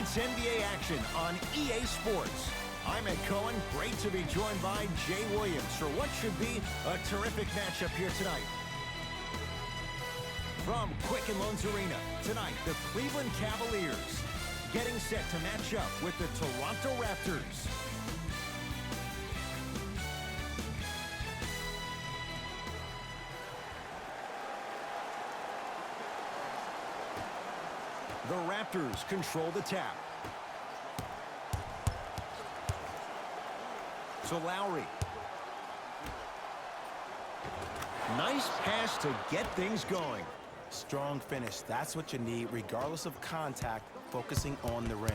It's NBA action on EA Sports. I'm Ed Cohen. Great to be joined by Jay Williams for what should be a terrific matchup here tonight. From Quicken Loans Arena, tonight the Cleveland Cavaliers getting set to match up with the Toronto Raptors. The Raptors control the tap. To Lowry. Nice pass to get things going. Strong finish. That's what you need, regardless of contact, focusing on the rim.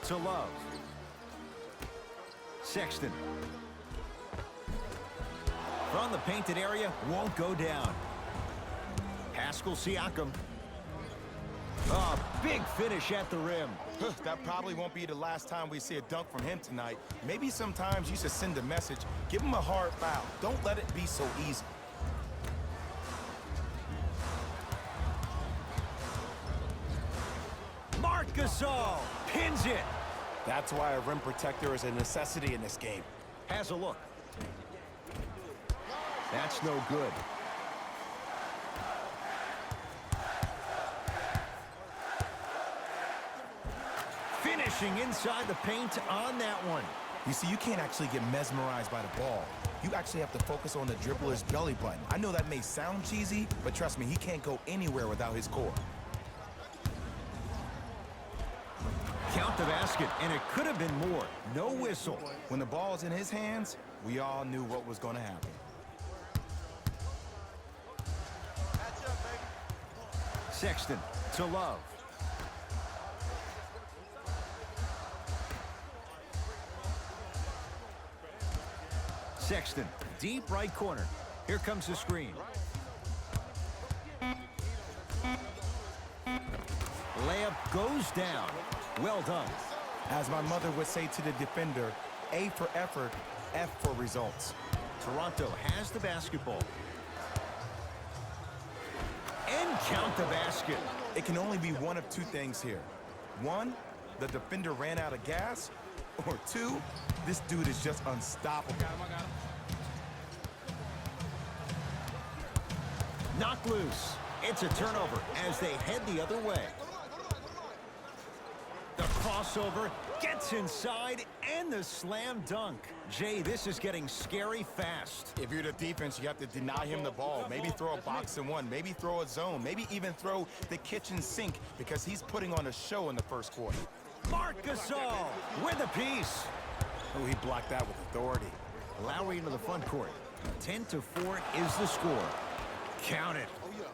To Love. Sexton. From the painted area, won't go down. Pascal Siakam. Oh, big finish at the rim. That probably won't be the last time we see a dunk from him tonight. Maybe sometimes you should send a message. Give him a hard foul. Don't let it be so easy. Marc Gasol pins it. That's why a rim protector is a necessity in this game. Has a look. That's no good. Finishing inside the paint on that one. You see, you can't actually get mesmerized by the ball. You actually have to focus on the dribbler's belly button. I know that may sound cheesy, but trust me, he can't go anywhere without his core. Count the basket, and it could have been more. No whistle. When the ball's in his hands, we all knew what was going to happen. Sexton to Love. Sexton, deep right corner. Here comes the screen. Layup goes down. Well done. As my mother would say to the defender, A for effort, F for results. Toronto has the basketball. And count the basket. It can only be one of two things here. One, the defender ran out of gas. Or two, this dude is just unstoppable. Knocked loose. It's a turnover as they head the other way. The crossover gets inside and the slam dunk. Jay, this is getting scary fast. If you're the defense, you have to deny him the ball. Maybe throw a box and one. Maybe throw a zone. Maybe even throw the kitchen sink because he's putting on a show in the first quarter. Marc Gasol with a piece. Oh, he blocked that with authority. Lowry into the front court. 10-4 is the score. Count it.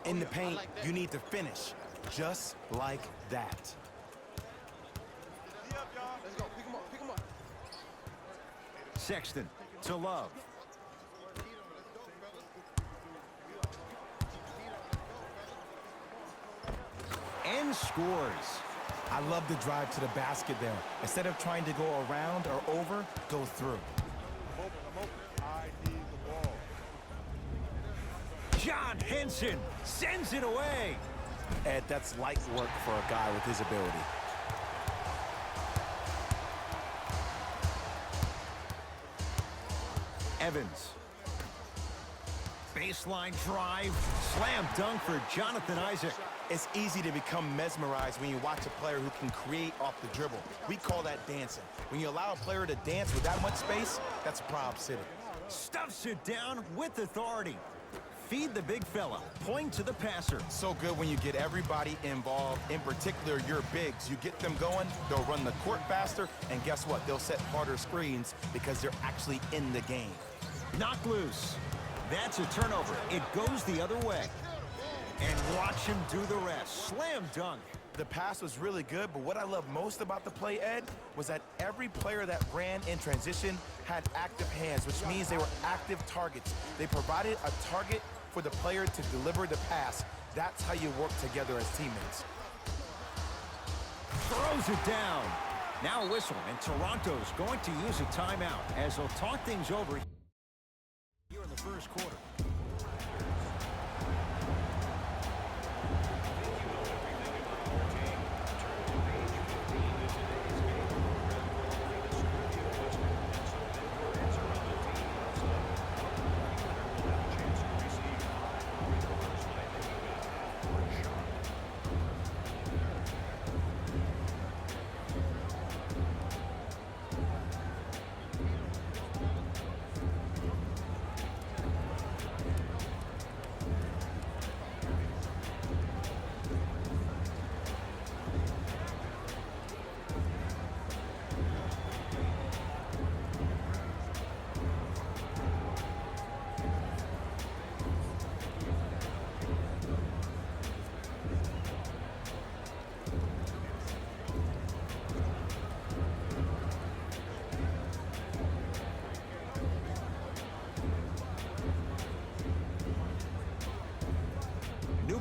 In the paint, you need to finish. Just like that. Sexton to Love. And scores. I love the drive to the basket there. Instead of trying to go around or over, go through. I need the ball. John Henson sends it away. Ed, that's light work for a guy with his ability. Evans. Baseline drive. Slam dunk for Jonathan Isaac. It's easy to become mesmerized when you watch a player who can create off the dribble. We call that dancing. When you allow a player to dance with that much space, that's a Prob City. Stuffs it down with authority. Feed the big fella. Point to the passer. So good when you get everybody involved, in particular your bigs. You get them going, they'll run the court faster, and guess what? They'll set harder screens because they're actually in the game. Knocked loose. That's a turnover. It goes the other way. And watch him do the rest. Slam dunk. The pass was really good, but what I love most about the play, Ed, was that every player that ran in transition had active hands, which means they were active targets. They provided a target for the player to deliver the pass. That's how you work together as teammates. Throws it down. Now a whistle, and Toronto's going to use a timeout as they'll talk things over here in the first quarter.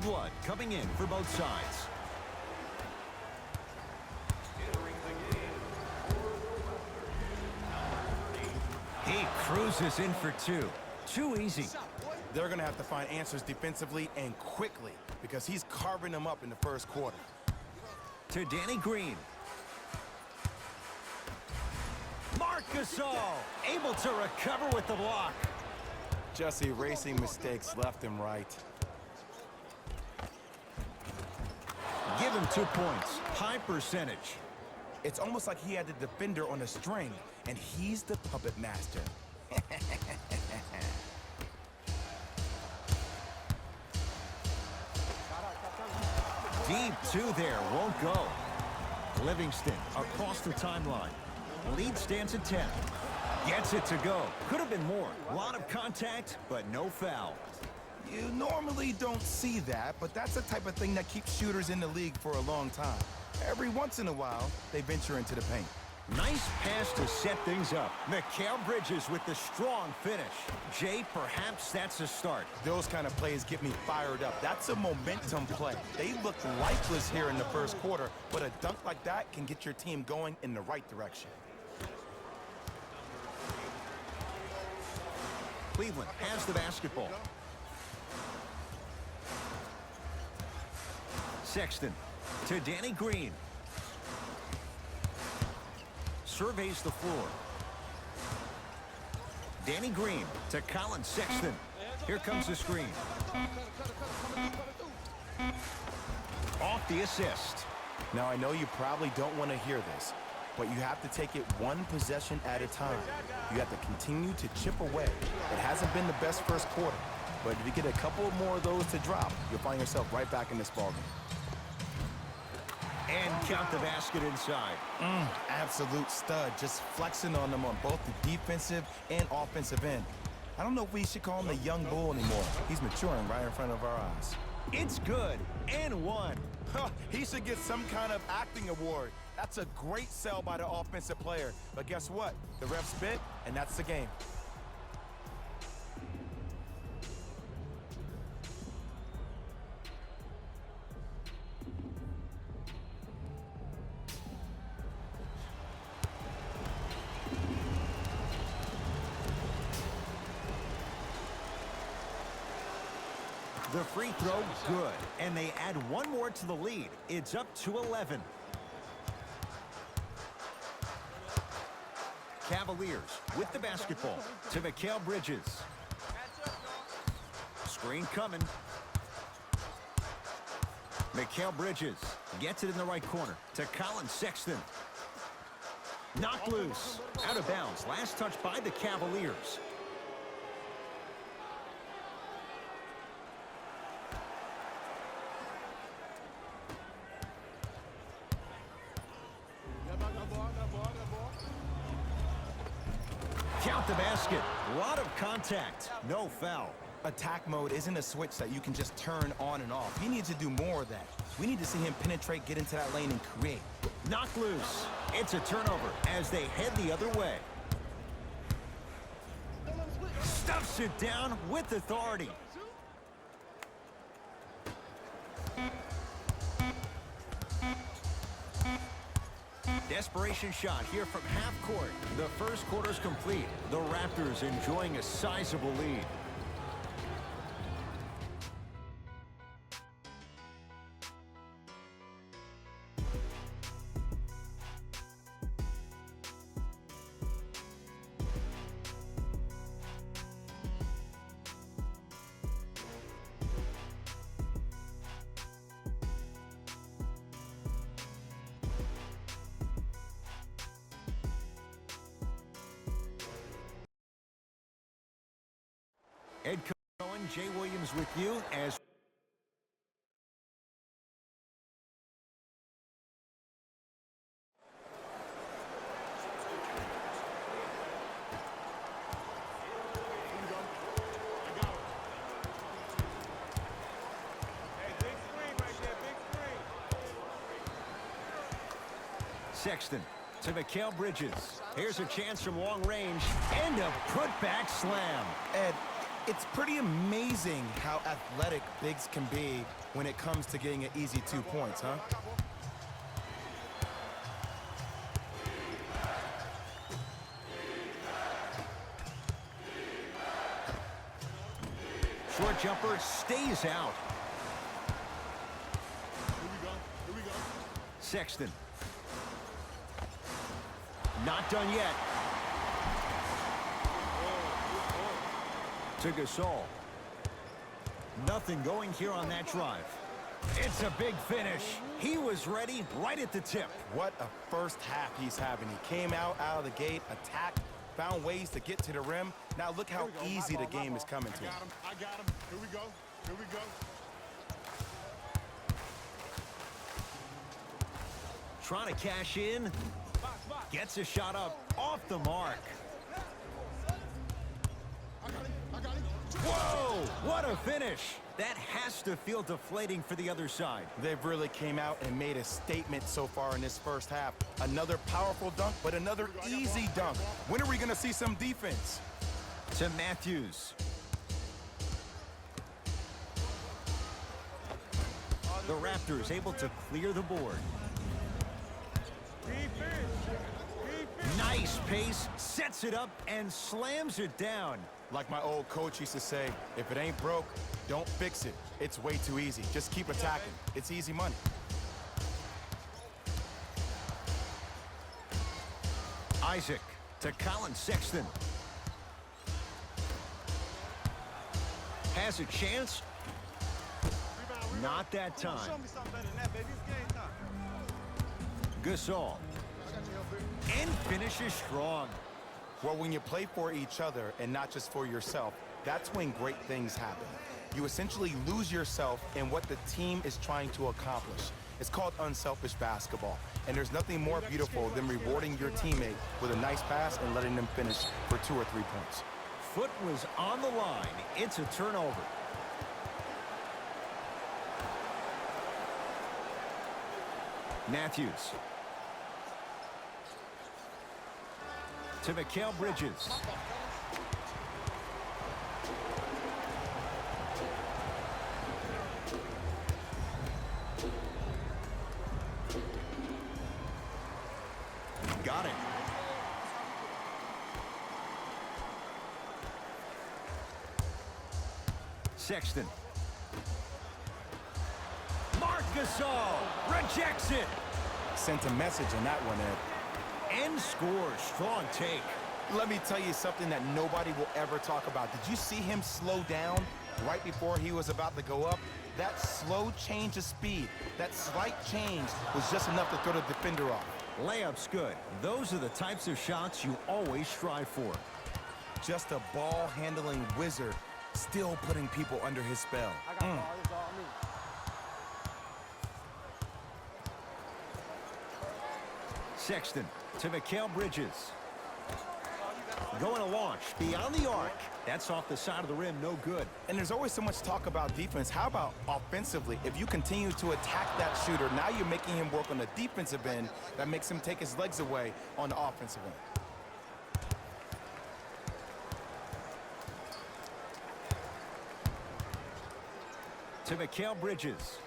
blood coming in for both sides. He cruises in for two. Too easy. They're going to have to find answers defensively and quickly because he's carving them up in the first quarter. To Danny Green. Marc Gasol able to recover with the block. Just erasing mistakes left and right. Give him 2 points. High percentage. It's almost like he had the defender on a string, and he's the puppet master. Deep two there, won't go. Livingston across the timeline. Lead stands at 10. Gets it to go. Could have been more. A lot of contact, but no foul. You normally don't see that, but that's the type of thing that keeps shooters in the league for a long time. Every once in a while, they venture into the paint. Nice pass to set things up. Mikal Bridges with the strong finish. Jay, perhaps that's a start. Those kind of plays get me fired up. That's a momentum play. They looked lifeless here in the first quarter, but a dunk like that can get your team going in the right direction. Cleveland has the basketball. Sexton to Danny Green. Surveys the floor. Danny Green to Colin Sexton. Here comes the screen. Off the assist. Now, I know you probably don't want to hear this, but you have to take it one possession at a time. You have to continue to chip away. It hasn't been the best first quarter, but if you get a couple more of those to drop, you'll find yourself right back in this ballgame. And count the basket inside. Absolute stud, just flexing on them on both the defensive and offensive end. I don't know if we should call him the young bull anymore. He's maturing right in front of our eyes. It's good, and one. He should get some kind of acting award. That's a great sell by the offensive player. But guess what? The refs bit, and that's the game. The free throw, good. And they add one more to the lead. It's up to 11. Cavaliers with the basketball to Mikal Bridges. Screen coming. Mikal Bridges gets it in the right corner to Colin Sexton. Knocked loose. Out of bounds. Last touch by the Cavaliers. Count the basket. A lot of contact. No foul. Attack mode isn't a switch that you can just turn on and off. He needs to do more of that. We need to see him penetrate, get into that lane, and create. Knocked loose. It's a turnover as they head the other way. Stuffs it down with authority. Desperation shot here from half court. The first quarter's complete. The Raptors enjoying a sizable lead. Ed Cohen, Jay Williams with you as Sexton to Mikal Bridges. Here's a chance from long range and a putback slam. Ed, It's pretty amazing how athletic bigs can be when it comes to getting an easy 2 points, huh? Short jumper stays out. Here we go. Sexton. Not done yet. To Gasol. Nothing going here on that drive. It's a big finish. He was ready right at the tip. What a first half he's having. He came out of the gate, attacked, found ways to get to the rim. Now look how easy the game is coming to him. I got him. Here we go. Trying to cash in. Gets a shot up off the mark. I got him. Whoa, what a finish. That has to feel deflating for the other side. They've really came out and made a statement so far in this first half. Another powerful dunk, but another easy dunk. When are we going to see some defense? To Matthews. The Raptors able to clear the board. Nice pace, sets it up, and slams it down. Like my old coach used to say, if it ain't broke, don't fix it. It's way too easy. Just keep attacking. It's easy money. Isaac to Colin Sexton. Has a chance. Not that time. Show me something better than that, baby. It's game time. Gasol. And finishes strong. Well, when you play for each other and not just for yourself, that's when great things happen. You essentially lose yourself in what the team is trying to accomplish. It's called unselfish basketball. And there's nothing more beautiful than rewarding your teammate with a nice pass and letting them finish for 2 or 3 points. Foot was on the line. It's a turnover. Matthews. To Mikal Bridges. Got it. Sexton. Marc Gasol rejects it. Sent a message on that one, Ed. And scores. Strong take. Let me tell you something that nobody will ever talk about. Did you see him slow down right before he was about to go up? That slow change of speed, that slight change was just enough to throw the defender off. Layup's good. Those are the types of shots you always strive for. Just a ball-handling wizard, still putting people under his spell. Sexton to Mikal Bridges. Going to launch beyond the arc. That's off the side of the rim, no good. And there's always so much talk about defense. How about offensively? If you continue to attack that shooter, now you're making him work on the defensive end. That makes him take his legs away on the offensive end. To Mikal Bridges.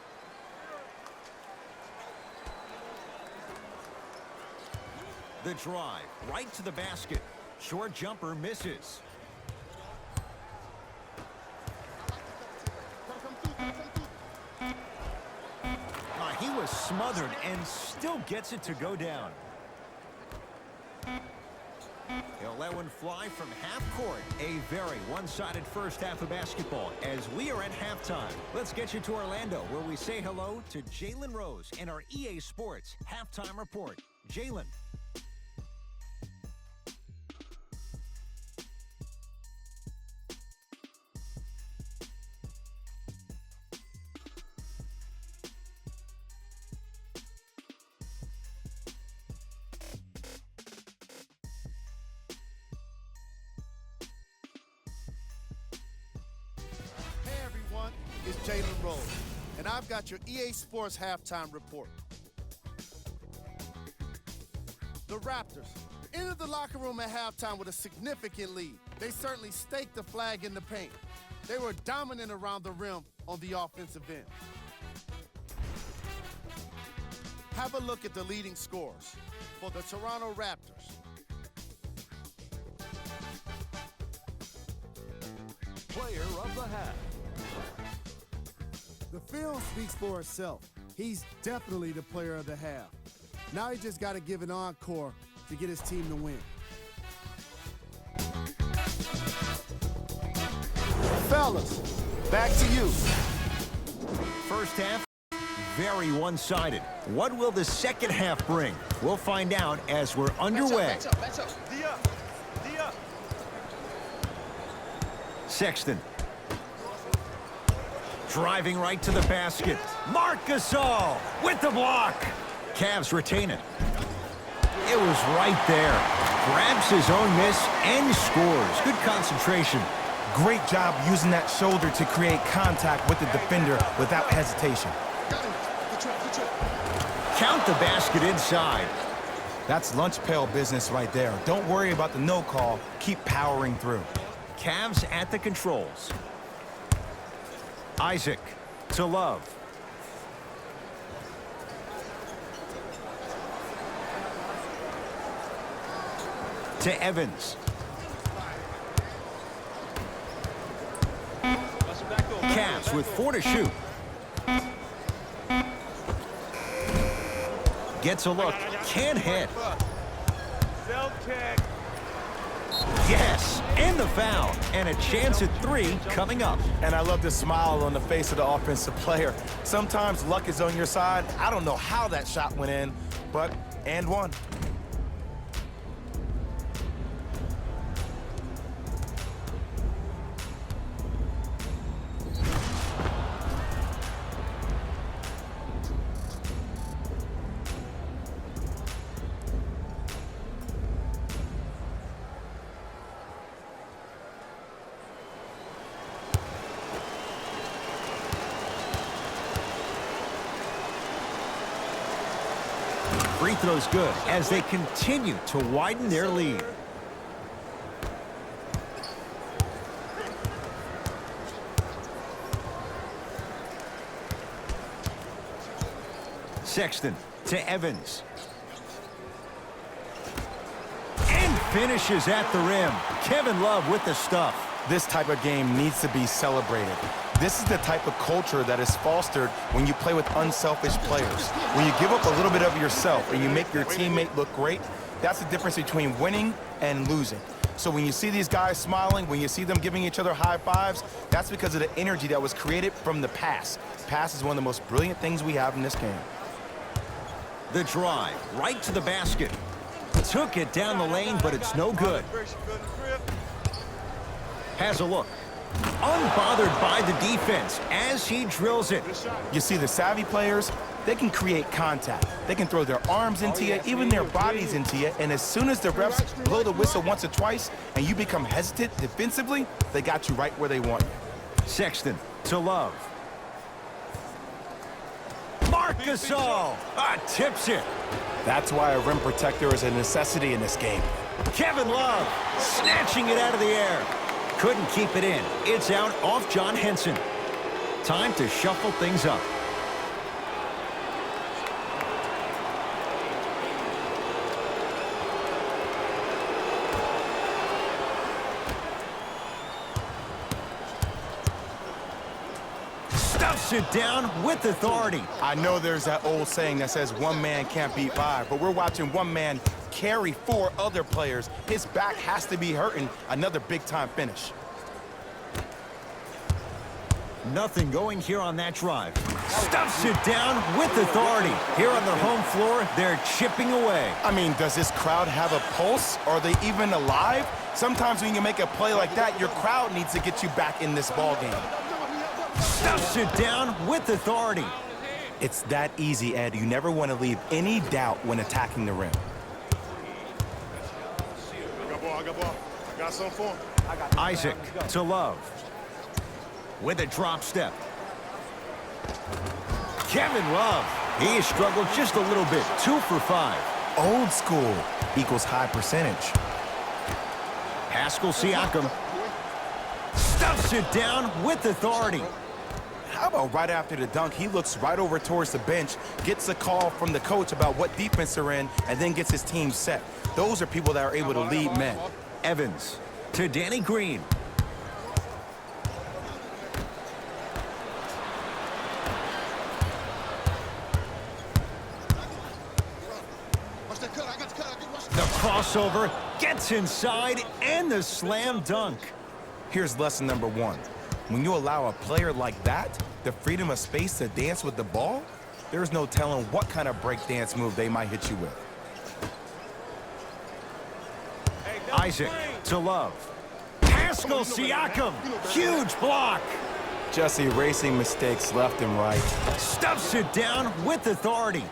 The drive, right to the basket. Short jumper misses. He was smothered and still gets it to go down. He'll let one fly from half court. A very one-sided first half of basketball as we are at halftime. Let's get you to Orlando, where we say hello to Jalen Rose in our EA Sports Halftime Report. Jalen. It's Jalen Rose, and I've got your EA Sports Halftime Report. The Raptors entered the locker room at halftime with a significant lead. They certainly staked the flag in the paint. They were dominant around the rim on the offensive end. Have a look at the leading scorers for the Toronto Raptors. Player of the half. The film speaks for itself. He's definitely the player of the half. Now he just got to give an encore to get his team to win. Fellas, back to you. First half, very one-sided. What will the second half bring? We'll find out as we're underway. Dia. Sexton. Driving right to the basket. Marc Gasol with the block. Cavs retain it. It was right there. Grabs his own miss and scores. Good concentration. Great job using that shoulder to create contact with the defender without hesitation. Count the basket inside. That's lunch pail business right there. Don't worry about the no call. Keep powering through. Cavs at the controls. Isaac to Love. To Evans. Cavs with 4 to shoot. Gets a look. Can't hit. Self-check. Yes, and the foul. And a chance at 3 coming up. And I love the smile on the face of the offensive player. Sometimes luck is on your side. I don't know how that shot went in, but and one. Free throw's good as they continue to widen their lead. Sexton to Evans. And finishes at the rim. Kevin Love with the stuff. This type of game needs to be celebrated. This is the type of culture that is fostered when you play with unselfish players. When you give up a little bit of yourself and you make your teammate look great, that's the difference between winning and losing. So when you see these guys smiling, when you see them giving each other high fives, that's because of the energy that was created from the pass. Pass is one of the most brilliant things we have in this game. The drive, right to the basket. Took it down the lane, but it's no good. Has a look. Unbothered by the defense as he drills it. You see the savvy players, they can create contact. They can throw their arms into you, even their bodies into you, and as soon as the refs blow the whistle once or twice and you become hesitant defensively, they got you right where they want you. Sexton to Love. Marc Gasol tips it. That's why a rim protector is a necessity in this game. Kevin Love snatching it out of the air. Couldn't keep it in. It's out off John Henson. Time to shuffle things up. Stuffs it down with authority. I know there's that old saying that says one man can't beat five, but we're watching one man carry 4 other players. His back has to be hurting. Another big-time finish. Nothing going here on that drive. Stuffs it down with authority. Here on their home floor, they're chipping away. I mean, does this crowd have a pulse? Are they even alive? Sometimes when you make a play like that, your crowd needs to get you back in this ball game. Stuffs it down with authority. It's that easy, Ed. You never want to leave any doubt when attacking the rim. I got something for him. Isaac to Love. With a drop step. Kevin Love. He has struggled just a little bit. 2 for 5. Old school equals high percentage. Pascal Siakam stuffs it down with authority. How about right after the dunk, he looks right over towards the bench, gets a call from the coach about what defense they're in, and then gets his team set. Those are people that are able to lead men. Evans to Danny Green. The crossover gets inside and the slam dunk. Here's lesson number one. When you allow a player like that the freedom of space to dance with the ball, there's no telling what kind of breakdance move they might hit you with. Isaac to Love. Pascal Siakam, huge block. Just erasing mistakes left and right. Stuffs it down with authority.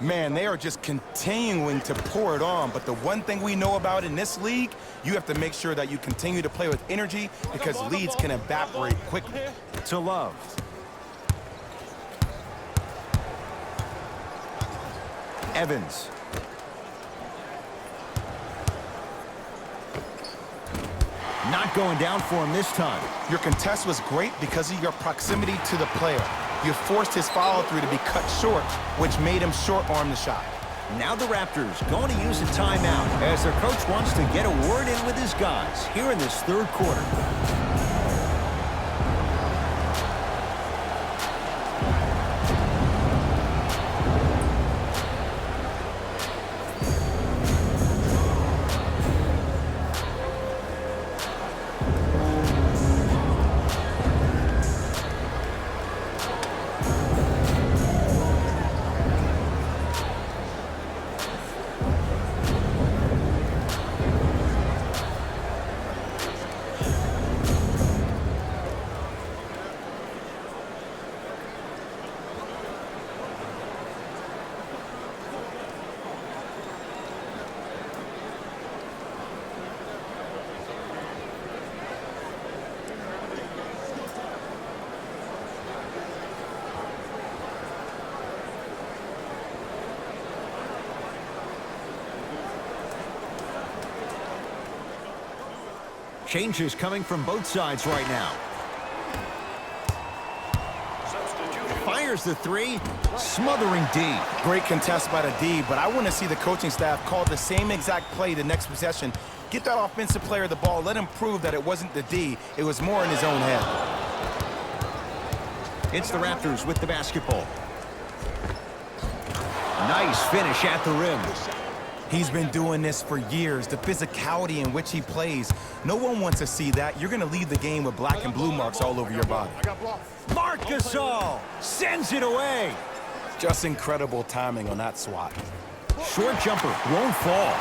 Man, they are just continuing to pour it on. But the one thing we know about in this league, you have to make sure that you continue to play with energy because leads can evaporate quickly. To Love. Evans. Not going down for him this time. Your contest was great because of your proximity to the player. You forced his follow-through to be cut short, which made him short-arm the shot. Now the Raptors going to use a timeout as their coach wants to get a word in with his guys here in this third quarter. Changes coming from both sides right now. Fires the three, smothering D. Great contest by the D, but I want to see the coaching staff call the same exact play the next possession. Get that offensive player the ball. Let him prove that it wasn't the D. It was more in his own head. It's the Raptors with the basketball. Nice finish at the rim. He's been doing this for years, the physicality in which he plays. No one wants to see that. You're going to leave the game with black and blue marks all over your body. Marc Gasol sends it away. Just incredible timing on that swat. Short jumper won't fall.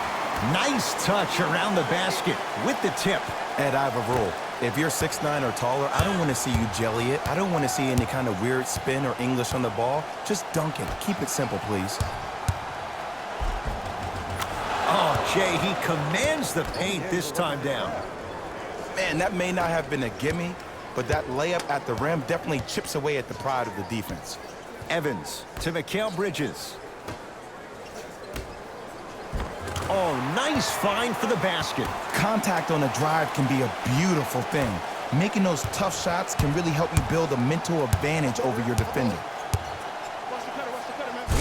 Nice touch around the basket with the tip. Ed, I have a rule. If you're 6'9" or taller, I don't want to see you jelly it. I don't want to see any kind of weird spin or English on the ball. Just dunk it. Keep it simple, please. Oh, Jay, he commands the paint this time down. Man, that may not have been a gimme, but that layup at the rim definitely chips away at the pride of the defense. Evans to Mikal Bridges. Oh, nice find for the basket. Contact on a drive can be a beautiful thing. Making those tough shots can really help you build a mental advantage over your defender.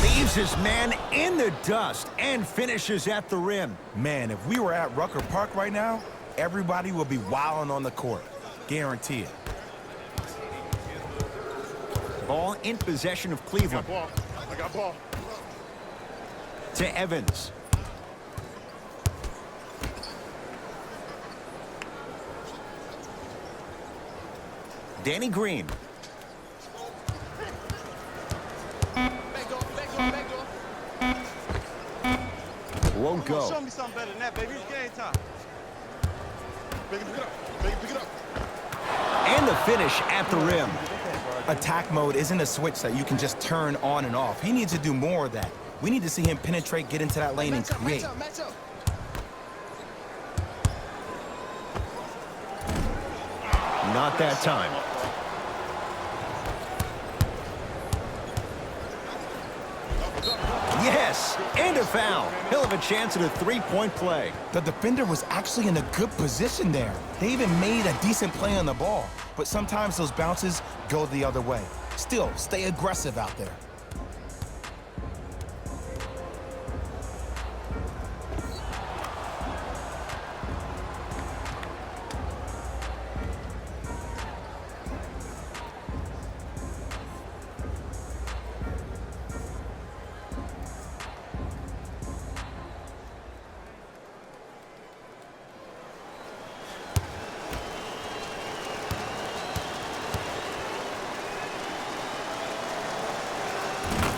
Leaves his man in the dust and finishes at the rim. Man, if we were at Rucker Park right now, everybody would be wilding on the court. Guarantee it. Ball in possession of Cleveland. I got ball. To Evans. Danny Green. Won't go. Show me something better than that, baby. It's game time. Pick it up. Pick it up. And the finish at the rim. Attack mode isn't a switch that you can just turn on and off. He needs to do more of that. We need to see him penetrate, get into that lane, and create. Not that time. Yes, and a foul. He'll have a chance at a three-point play. The defender was actually in a good position there. They even made a decent play on the ball. But sometimes those bounces go the other way. Still, stay aggressive out there.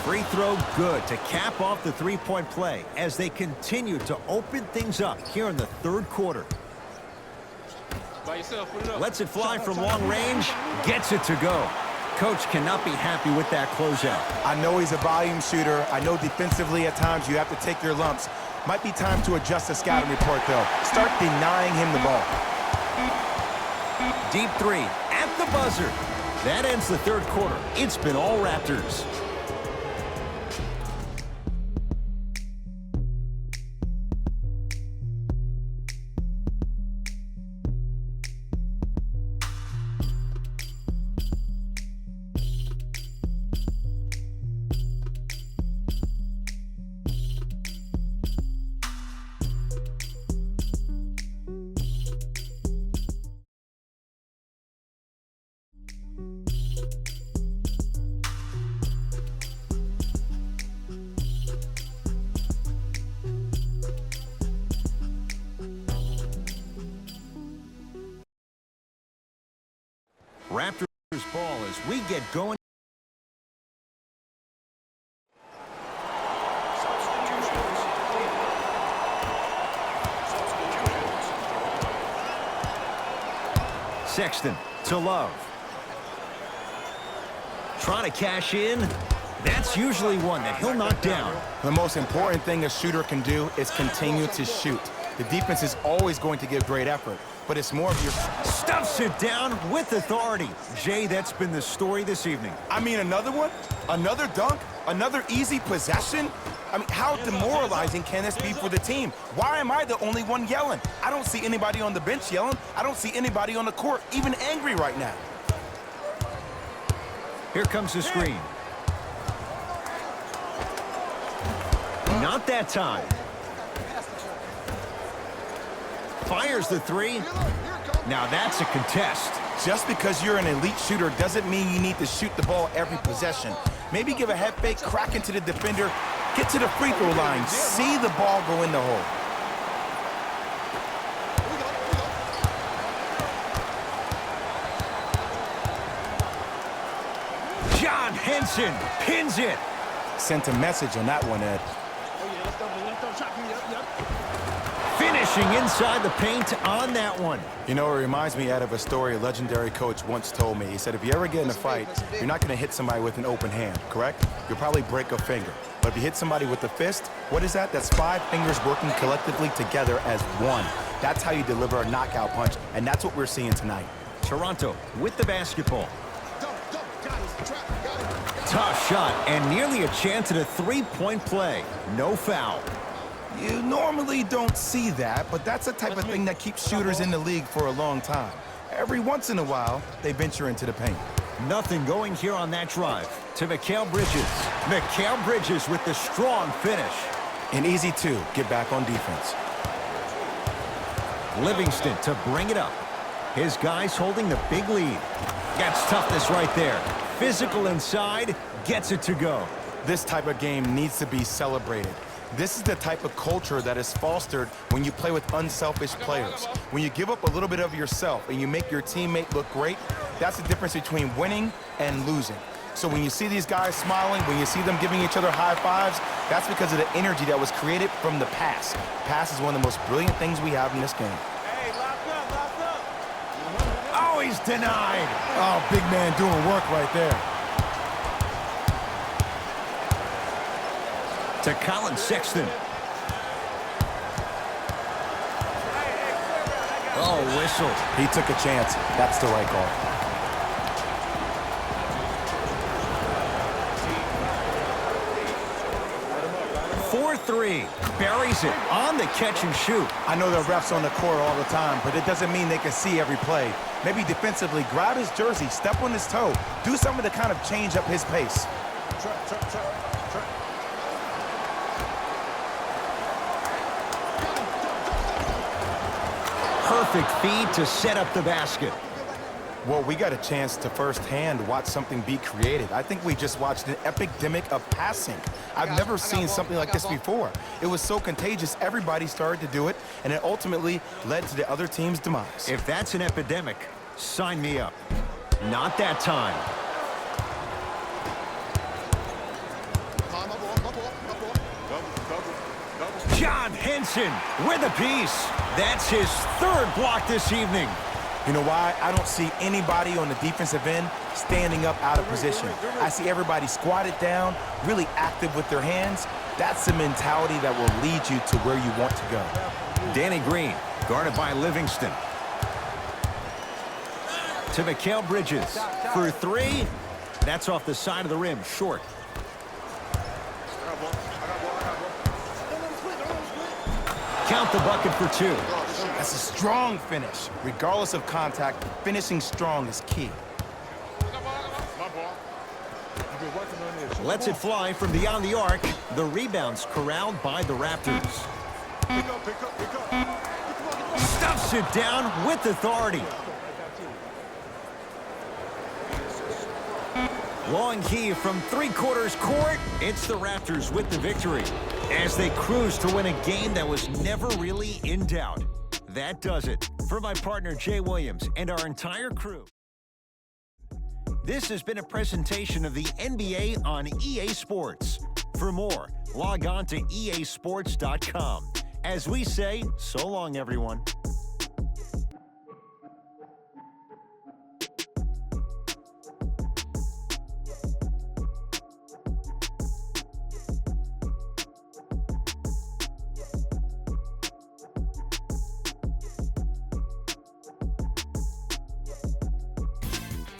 Free throw good to cap off the three-point play as they continue to open things up here in the third quarter. By yourself, put it up. Lets it fly from long range, gets it to go. Coach cannot be happy with that closeout. I know he's a volume shooter. I know defensively at times you have to take your lumps. Might be time to adjust the scouting report, though. Start denying him the ball. Deep three at the buzzer. That ends the third quarter. It's been all Raptors. Raptors ball as we get going. Sexton to Love. Trying to cash in. That's usually one that he'll knock down. The most important thing a shooter can do is continue to shoot. The defense is always going to give great effort, but it's more of your... Stuffs it down with authority. Jay, that's been the story this evening. I mean, another one? Another dunk? Another easy possession? I mean, how demoralizing can this be for the team? Why am I the only one yelling? I don't see anybody on the bench yelling. I don't see anybody on the court even angry right now. Here comes the screen. Not that time. Fires the three. Now that's a contest. Just because you're an elite shooter doesn't mean you need to shoot the ball every possession. Maybe give a head fake, crack into the defender, get to the free throw line, see the ball go in the hole. John Henson pins it. Sent a message on that one, Ed. Finishing inside the paint on that one. You know, it reminds me, Ed, of a story a legendary coach once told me. He said, if you ever get in a fight, you're not going to hit somebody with an open hand, correct? You'll probably break a finger. But if you hit somebody with a fist, what is that? That's 5 fingers working collectively together as one. That's how you deliver a knockout punch, and that's what we're seeing tonight. Toronto with the basketball. Tough shot and nearly a chance at a three-point play. No foul. You normally don't see that, but that's the type of thing that keeps shooters in the league for a long time. Every once in a while, they venture into the paint. Nothing going here on that drive. To Mikal Bridges. Mikal Bridges with the strong finish. And easy, too. Get back on defense. Livingston to bring it up. His guys holding the big lead. That's toughness right there. Physical inside, gets it to go. This type of game needs to be celebrated. This is the type of culture that is fostered when you play with unselfish players. When you give up a little bit of yourself and you make your teammate look great, that's the difference between winning and losing. So when you see these guys smiling, when you see them giving each other high fives, that's because of the energy that was created from the pass. Pass is one of the most brilliant things we have in this game. Hey, lock up. Oh, he's denied. Oh, big man doing work right there. To Colin Sexton. Oh, whistled. He took a chance. That's the right call. three. Buries it on the catch and shoot. I know there are refs on the court all the time, but it doesn't mean they can see every play. Maybe defensively, grab his jersey, step on his toe, do something to kind of change up his pace. Perfect feed to set up the basket. Well, we got a chance to firsthand watch something be created. I think we just watched an epidemic of passing. I've never seen something like this before. It was so contagious, everybody started to do it, and it ultimately led to the other team's demise. If that's an epidemic, sign me up. Not that time. John Henson with a piece. That's his third block this evening. You know why? I don't see anybody on the defensive end standing up out of position. I see everybody squatted down, really active with their hands. That's the mentality that will lead you to where you want to go. Danny Green, guarded by Livingston. To Mikal Bridges. For three. That's off the side of the rim, short. Count the bucket for two. That's a strong finish. Regardless of contact, finishing strong is key. Lets it fly from beyond the arc. The rebound's corralled by the Raptors. Stuffs it down with authority. Long heave from three-quarters court. It's the Raptors with the victory as they cruise to win a game that was never really in doubt. That does it. For my partner, Jay Williams, and our entire crew. This has been a presentation of the NBA on EA Sports. For more, log on to easports.com. As we say, so long, everyone.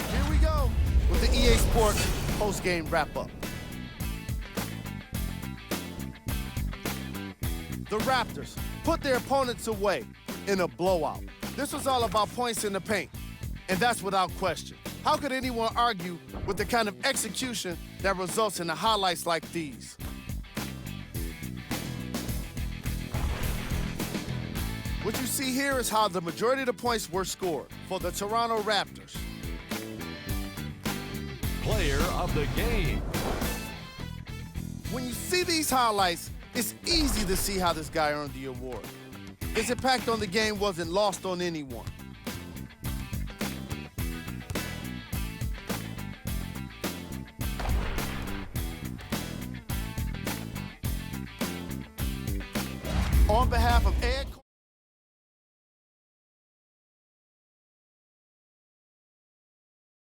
Here we go with the EA Sports post-game wrap-up. The Raptors put their opponents away in a blowout. This was all about points in the paint, and that's without question. How could anyone argue with the kind of execution that results in the highlights like these? What you see here is how the majority of the points were scored for the Toronto Raptors. Player of the game. When you see these highlights, it's easy to see how this guy earned the award. His impact on the game wasn't lost on anyone. On behalf of Ed...